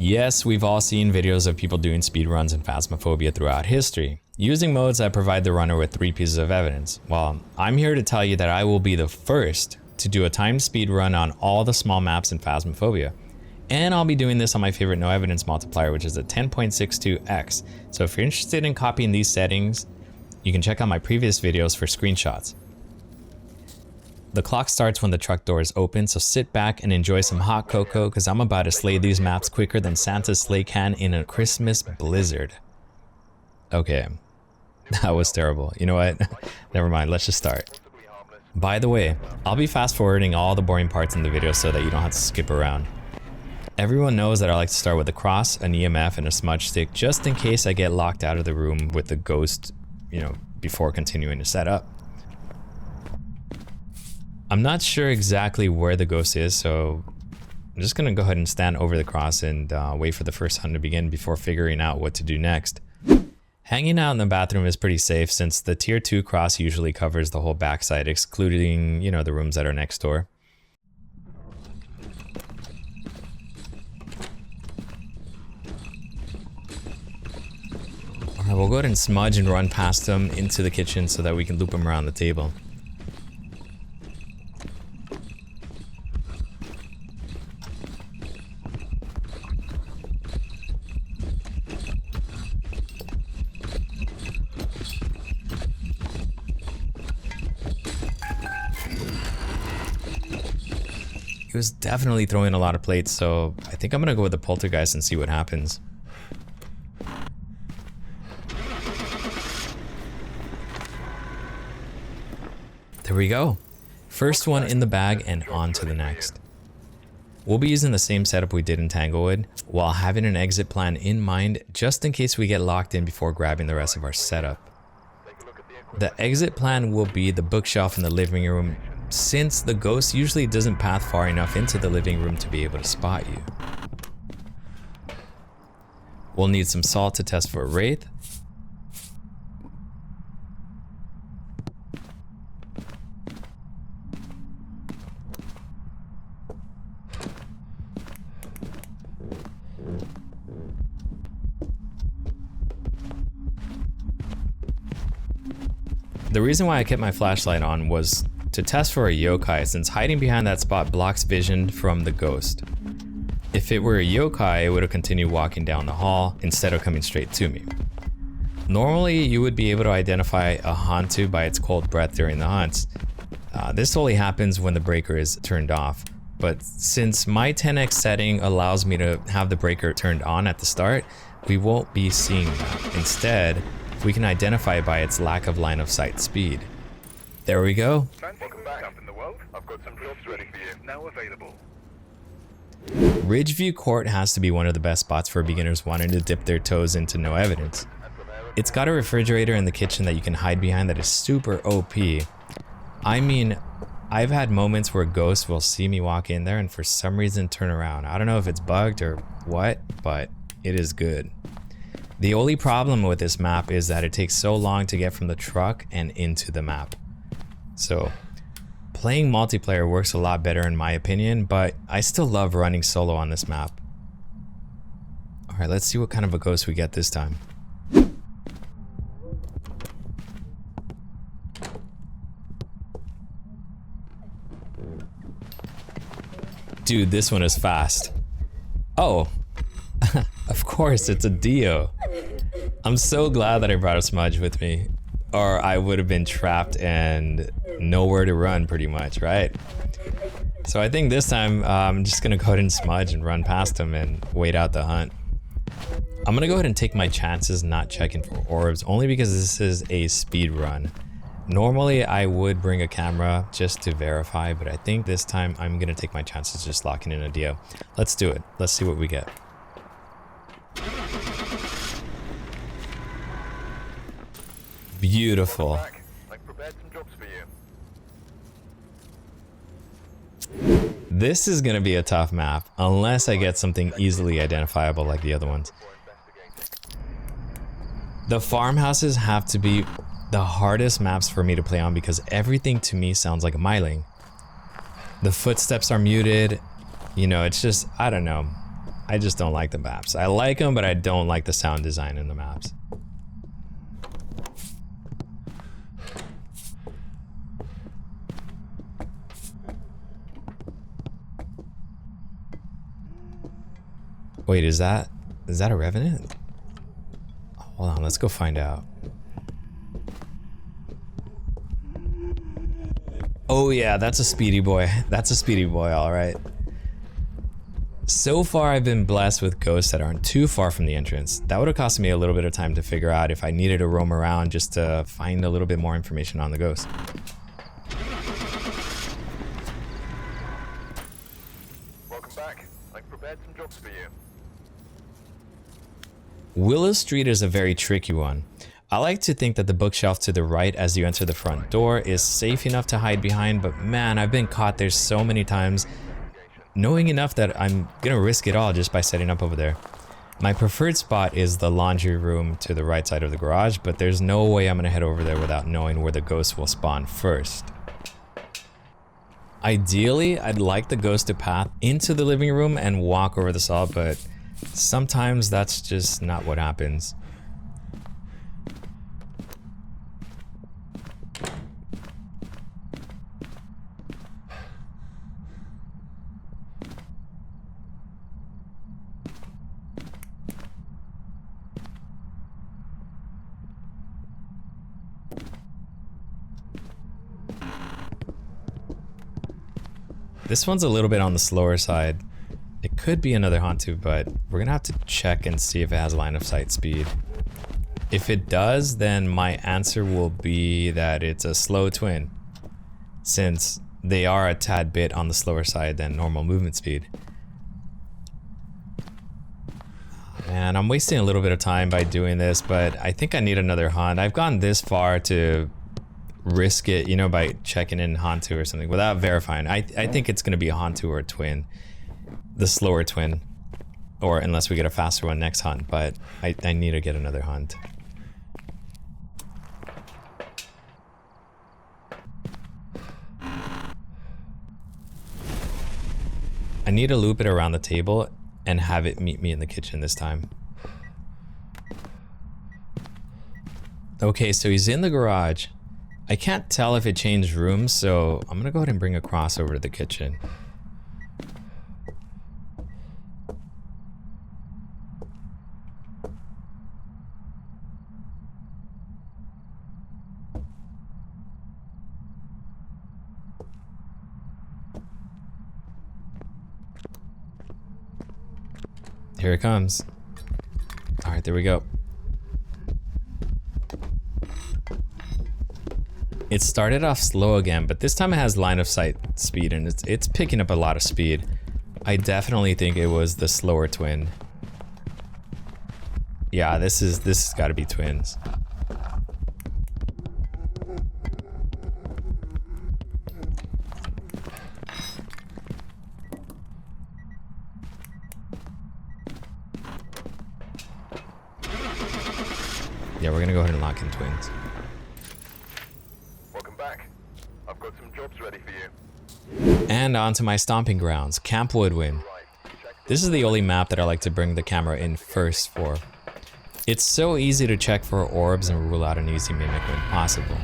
Yes, we've all seen videos of people doing speedruns in Phasmophobia throughout history, using modes that provide the runner with 3 pieces of evidence. Well, I'm here to tell you that I will be the first to do a timed speedrun on all the small maps in Phasmophobia. And I'll be doing this on my favorite no evidence multiplier, which is a 10.62x. So if you're interested in copying these settings, you can check out my previous videos for screenshots. The clock starts when the truck doors open, so sit back and enjoy some hot cocoa because I'm about to slay these maps quicker than Santa's sleigh can in a Christmas blizzard. Okay, that was terrible. You know what? Never mind, let's just start. By the way, I'll be fast forwarding all the boring parts in the video so that you don't have to skip around. Everyone knows that I like to start with a cross, an EMF, and a smudge stick just in case I get locked out of the room with the ghost, before continuing to set up. I'm not sure exactly where the ghost is, so I'm just gonna go ahead and stand over the cross and wait for the first hunt to begin before figuring out what to do next. Hanging out in the bathroom is pretty safe since the tier 2 cross usually covers the whole backside, excluding, the rooms that are next door. Alright, we'll go ahead and smudge and run past them into the kitchen so that we can loop them around the table. He was definitely throwing a lot of plates, so I think I'm gonna go with the poltergeist and see what happens. There we go. First one in the bag and on to the next. We'll be using the same setup we did in Tanglewood while having an exit plan in mind just in case we get locked in before grabbing the rest of our setup. The exit plan will be the bookshelf in the living room since the ghost usually doesn't path far enough into the living room to be able to spot you. We'll need some salt to test for a wraith. The reason why I kept my flashlight on was to test for a yokai, since hiding behind that spot blocks vision from the ghost. If it were a yokai, it would have continued walking down the hall instead of coming straight to me. Normally, you would be able to identify a Hantu by its cold breath during the hunts. This only happens when the breaker is turned off, but since my 10x setting allows me to have the breaker turned on at the start, we won't be seeing that. Instead, we can identify it by its lack of line of sight speed. There we go. Ridgeview Court has to be one of the best spots for beginners wanting to dip their toes into no evidence. It's got a refrigerator in the kitchen that you can hide behind that is super OP. I mean, I've had moments where ghosts will see me walk in there and for some reason turn around. I don't know if it's bugged or what, but it is good. The only problem with this map is that it takes so long to get from the truck and into the map. So, playing multiplayer works a lot better in my opinion, but I still love running solo on this map. Alright, let's see what kind of a ghost we get this time. Dude, this one is fast. Oh, of course, it's a Dio. I'm so glad that I brought a smudge with me, or I would have been trapped and nowhere to run pretty much, right? So I think this time I'm just gonna go ahead and smudge and run past him and wait out the hunt. I'm gonna go ahead and take my chances not checking for orbs, only because this is a speed run. Normally I would bring a camera just to verify, but I think this time I'm gonna take my chances just locking in a Dio. Let's do it. Let's see what we get. Beautiful. This is gonna be a tough map, unless I get something easily identifiable like the other ones. The farmhouses have to be the hardest maps for me to play on because everything to me sounds like a myling. The footsteps are muted, it's just, I don't know. I just don't like the maps. I like them, but I don't like the sound design in the maps. Wait, is that a revenant? Hold on, let's go find out. Oh yeah, that's a speedy boy. That's a speedy boy, all right. So far, I've been blessed with ghosts that aren't too far from the entrance. That would have cost me a little bit of time to figure out if I needed to roam around just to find a little bit more information on the ghost. Welcome back. I've prepared some jobs for you. Willow Street is a very tricky one. I like to think that the bookshelf to the right as you enter the front door is safe enough to hide behind, but man, I've been caught there so many times, knowing enough that I'm gonna risk it all just by setting up over there. My preferred spot is the laundry room to the right side of the garage, but there's no way I'm gonna head over there without knowing where the ghost will spawn first. Ideally, I'd like the ghost to path into the living room and walk over the saw, but sometimes that's just not what happens. This one's a little bit on the slower side. It could be another Hantu, but we're gonna have to check and see if it has line of sight speed. If it does, then my answer will be that it's a slow twin, since they are a tad bit on the slower side than normal movement speed. Man, I'm wasting a little bit of time by doing this, but I think I need another hunt. I've gone this far to risk it, you know, by checking in Hantu or something without verifying. I think it's gonna be a Hantu or a twin. The slower twin, or unless we get a faster one next hunt, but I need to get another hunt. I need to loop it around the table and have it meet me in the kitchen this time. Okay, so he's in the garage. I can't tell if it changed rooms, so I'm gonna go ahead and bring a cross over to the kitchen. Here it comes. All right, there we go. It started off slow again, but this time it has line of sight speed and it's picking up a lot of speed. I definitely think it was the slower twin. Yeah, this has got to be twins. Yeah, we're gonna go ahead and lock in twins. Welcome back. I've got some jobs ready for you. And on to my stomping grounds, Camp Woodwind. This is the only map that I like to bring the camera in first for. It's so easy to check for orbs and rule out an easy mimic when possible.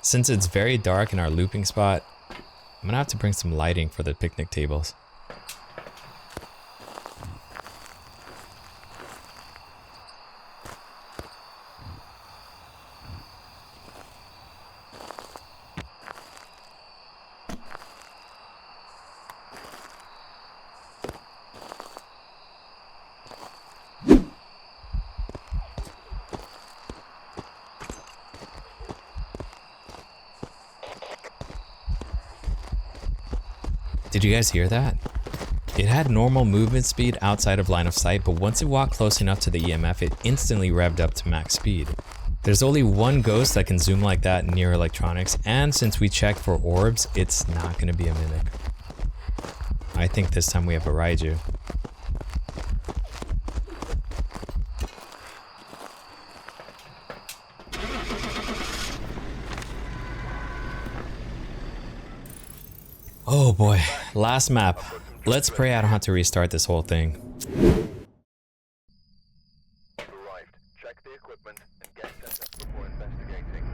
Since it's very dark in our looping spot, I'm gonna have to bring some lighting for the picnic tables. Did you guys hear that? It had normal movement speed outside of line of sight, but once it walked close enough to the EMF, it instantly revved up to max speed. There's only one ghost that can zoom like that near electronics, and since we checked for orbs, it's not going to be a mimic. I think this time we have a Raiju. Oh boy, last map. Let's pray I don't have to restart this whole thing. Arrived. Check the equipment and get set up before investigating.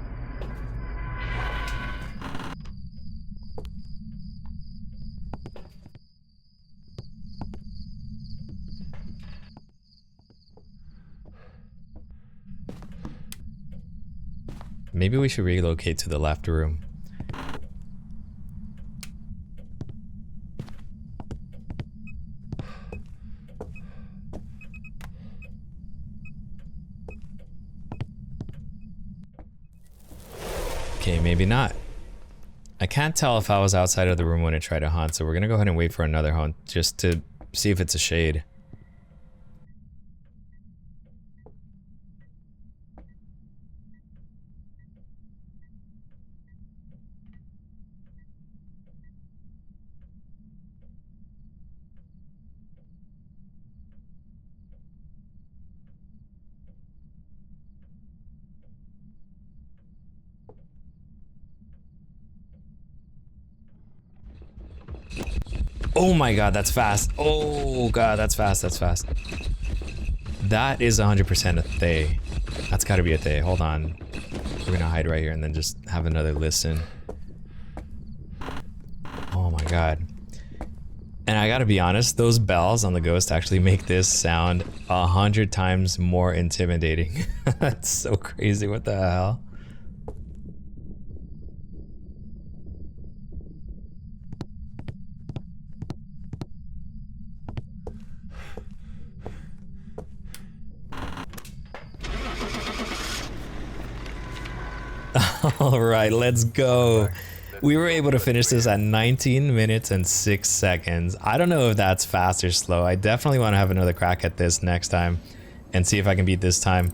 Maybe we should relocate to the left room. Okay, maybe not. I can't tell if I was outside of the room when it tried to hunt, so we're gonna go ahead and wait for another hunt just to see if it's a shade. Oh my god, that's fast. Oh god, that's fast, that's fast. That is 100% a Thay. That's gotta be a Thay. Hold on. We're gonna hide right here and then just have another listen. Oh my god. And I gotta be honest, those bells on the ghost actually make this sound 100 times more intimidating. That's so crazy, what the hell? Alright, let's go. We were able to finish this at 19 minutes and 6 seconds. I don't know if that's fast or slow. I definitely want to have another crack at this next time and see if I can beat this time.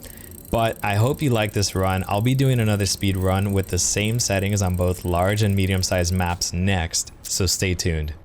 But I hope you like this run. I'll be doing another speed run with the same settings on both large and medium sized maps next, so stay tuned.